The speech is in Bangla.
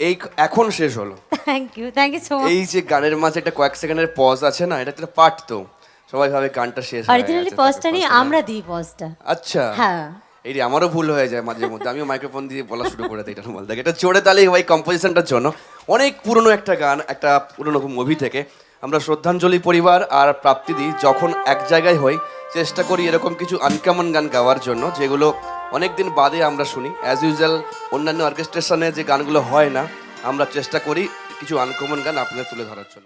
এই এখন শেষ হলো। Thank you so much. এই যে গানের মাঝে একটা কয়েক সেকেন্ডের পজ আছে না, এটা একটা পার্ট তো সবাই ভাবে গানটা শেষ হয়ে গেছে। অরিজিনালি পজটা নেই, আমরা দিই পজটা। আচ্ছা হ্যাঁ, এই আমারও ভুল হয়ে যায় মাঝে মধ্যে, আমিও মাইক্রোফোন দিয়ে বলা শুরু করে দিই। এটা বলতে এটা জোরে তালেই হয় কম্পোজিশনটার জন্য। অনেক পুরনো একটা গান, একটা পুরনো মুভি থেকে। আমরা শ্রদ্ধাঞ্জলি পরিবার আর প্রাপ্তিদি যখন এক জায়গায় হই চেষ্টা করি এরকম কিছু আনকমন গান গাওয়ার জন্য, যেগুলো অনেকদিন বাদে আমরা শুনি। অ্যাজ ইউজুয়াল অন্যান্য অর্কেস্ট্রেশনে যে গানগুলো হয় না, আমরা চেষ্টা করি কিছু আনকমন গান আপনাদের তুলে ধরার জন্য।